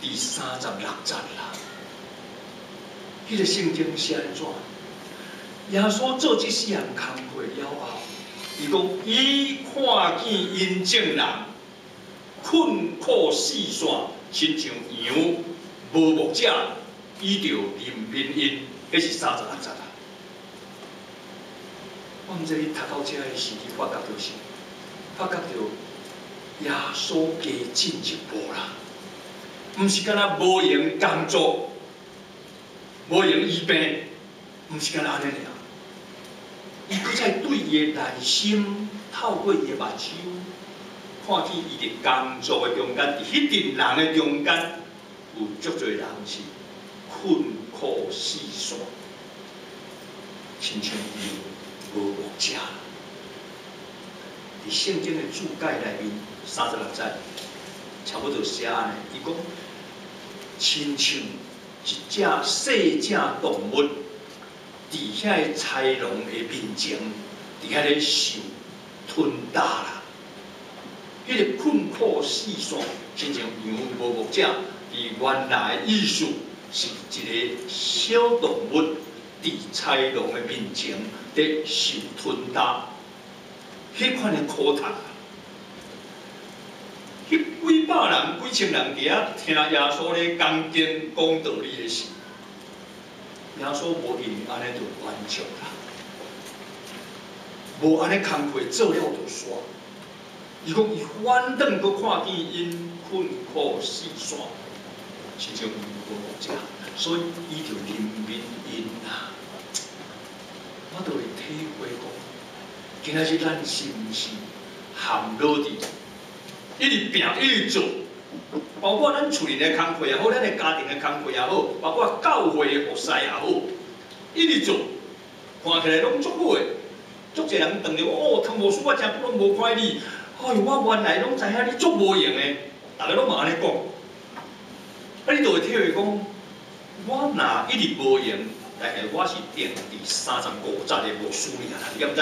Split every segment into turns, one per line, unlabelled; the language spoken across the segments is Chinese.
第36节啦。迄个圣经是安怎？耶稣做这世人工课了后，伊讲：伊看见因众人困苦四散，亲像羊无牧者，伊就怜悯因。迄是36节啦。我毋知你读到这个时，你发觉到啥？发觉到耶稣加进一步啦，毋是干那无闲工作。 无用医病，毋是干那安尼尔。伊搁再对伊的内心，透过伊的目睭，看见伊伫工作的中间，伫迄群人的中间，有足侪人是困苦四散，亲像伊无牧者。伫圣经的注解内面，36节差不多写安尼，伊讲亲像。 一只细只动物，伫遐个豺狼的面前，伫遐咧受吞打啦。迄个困苦四散，亲像羊无牧者，伫原来的意思是一个小动物伫豺狼的面前咧受吞打，迄款的苦痛。 迄几百人、几千人伫遐听耶稣咧讲经讲道理的时，耶稣无因为安尼就完结啦，无安尼工课做了就煞。伊讲伊反倒阁看见因困苦四散，亲像无牧者，所以伊就怜悯因啦。我就会体会讲，今仔日咱是毋是含落伫？ 一直拼，一直做，包括咱厝里的工课也好，咱的家庭的工课也好，包括教会的服侍也好，一直做，看起来拢足好诶。足侪人当着哦，汤无师我真不拢无看你，哎呦，我原来拢知影你足无用诶，大家拢嘛安尼讲。啊，你就会体会讲，我若一直无用，但是我是定第35节的牧师尔，你敢知？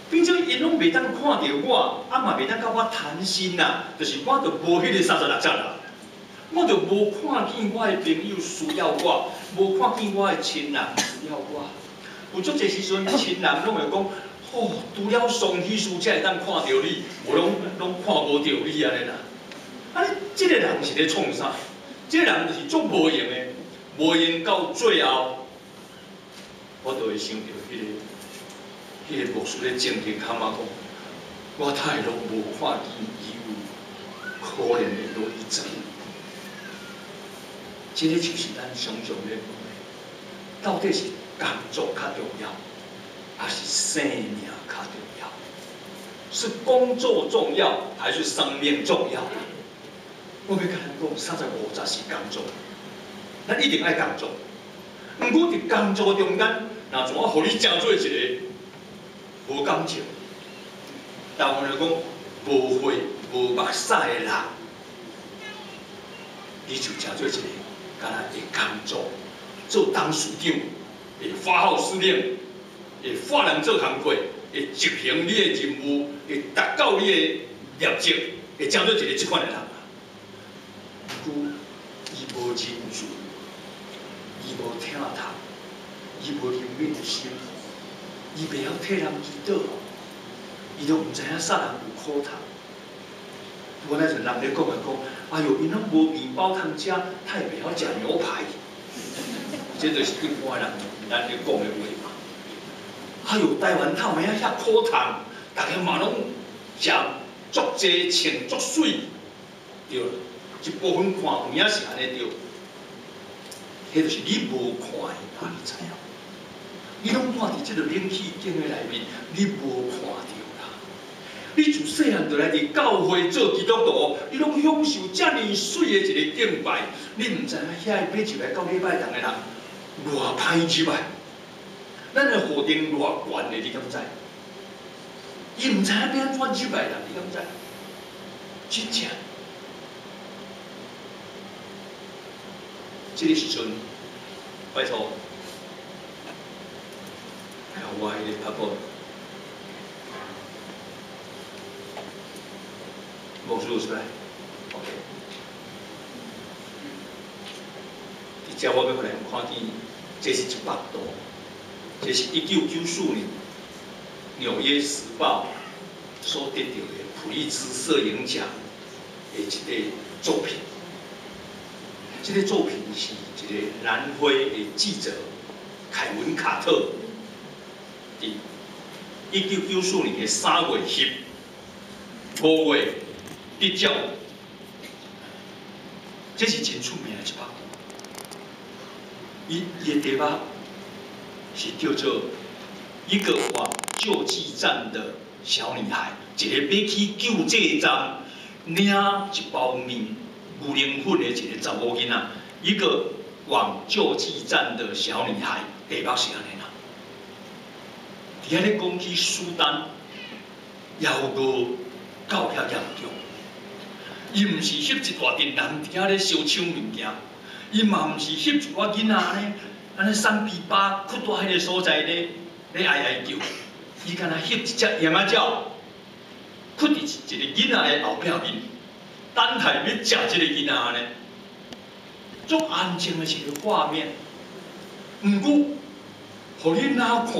并且因拢袂当看到我，啊嘛袂当甲我谈心呐，就是我就无迄个36节啦，我就无看见我的朋友需要我，无看见我的亲人需要我。有足侪时阵，亲人拢会讲，哦，除了上喜事才会当看到你，无拢看无到你安尼啦。啊，即个人是咧创啥？即个人就是足无用的，无用到最后，我就会想到迄个。 迄个牧师咧正经喊我讲，我太拢无看见伊有可怜的落一针。这个就是咱常常咧讲的，到底是工作较重要，还是生命较重要？是工作重要，还是生命重要？我要甲咱讲，35节是工作，咱一定爱工作。毋过伫工作中间，若怎啊，互你真做一个？ 无感情，台湾人讲无血无目屎的人，你就真做一个，敢若会工作，做董事长，会发号施令，会发人做工课，会执行你的任务，会达到你的业绩，会真做一个即款的人啊。不过，伊无认罪，伊无听读，伊无怜悯心。 伊袂晓替人祈祷，伊都毋知影啥人有苦痛。我那阵人咧讲啊讲，哎哟，因拢无面包通食，他也袂晓食牛排。这就是一般人咱咧讲的话嘛。哎哟，台湾头尾啊遐苦痛，大家嘛拢食足济，穿足水，对啦。一部分看有影是安尼对，迄就是你无看的，哪里知影？ 你拢看伫即个冷气间的内面，你无看到啦。你自细汉就来伫教会做基督徒，你拢享受遮尔水的一个敬拜，你毋知影遐买入来到礼拜堂的人偌歹入来，咱的户顶偌悬的，你敢知？伊毋知影要安怎入来啦，你敢知？真正，这个时阵，拜托。 我迄个拍布，牧师出来 ，OK。接我要过来看见，这是100度，这是1994年《纽约时报》所得到的普利兹摄影奖的一个作品。这个作品是一个南非的记者凯文·卡特伫1994年的3月5月得奖。这是真出名的100度。伊的题目是叫做《一个往救济站的小女孩》，一个要去救济站领一包面牛奶粉的一个查某囡仔，一个往救济站的小女孩，题目是安尼啦。伫遐咧讲起苏丹犹饿到遐严重，伊毋是翕一大群人伫遐咧烧抢物件。伊嘛毋是翕一寡囡仔安尼散皮巴，屈到迄个所在咧哀叫。伊敢若翕一只羊仔鸟，屈伫一个囡仔的后壁面，等待要食即个囡仔安尼。足安静的一个画面，毋过，互你哪看，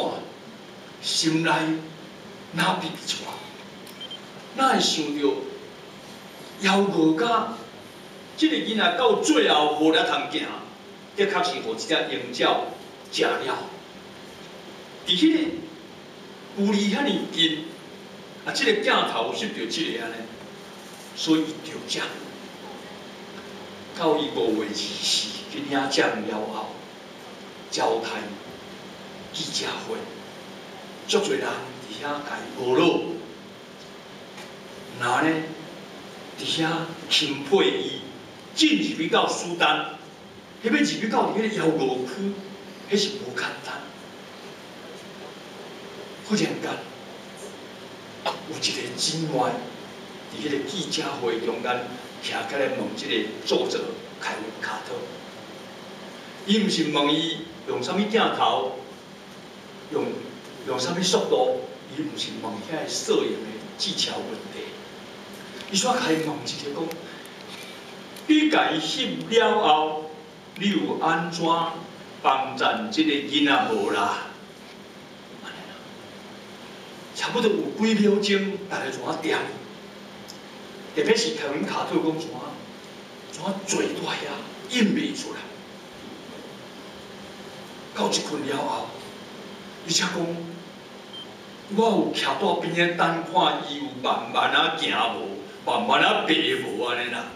心内哪憋出来，哪会想到犹饿甲？这个囡仔到最后无了通行，的确是互一只鹰鸟食了。伫迄个距离遐尼近，这个镜头翕到这个安尼，所以伊着奖。到伊5月24去领奖了后，召开记者会，足侪人伫遐甲伊娱乐，然后呢，伫遐钦佩伊。进入去到苏丹，迄要入去到迄个遥饿区，迄是无简单。忽然间，有一个姊妹伫迄个记者会中间徛起来问即个作者凯文·卡特，伊毋是问伊用啥物镜头，用啥物速度，伊毋是问遐个摄影的技巧问题，伊煞开问一个讲。你甲伊翕了后，你有安怎帮赞即个囡仔无啦？安尼啦，差不多有几秒钟，大家怎啊点？特别是凯文·卡特讲怎啊坐在遐印袂出来。到一困了后，伊才讲，我有徛在边仔等看伊有慢慢啊行无，慢慢啊爬无安尼啦。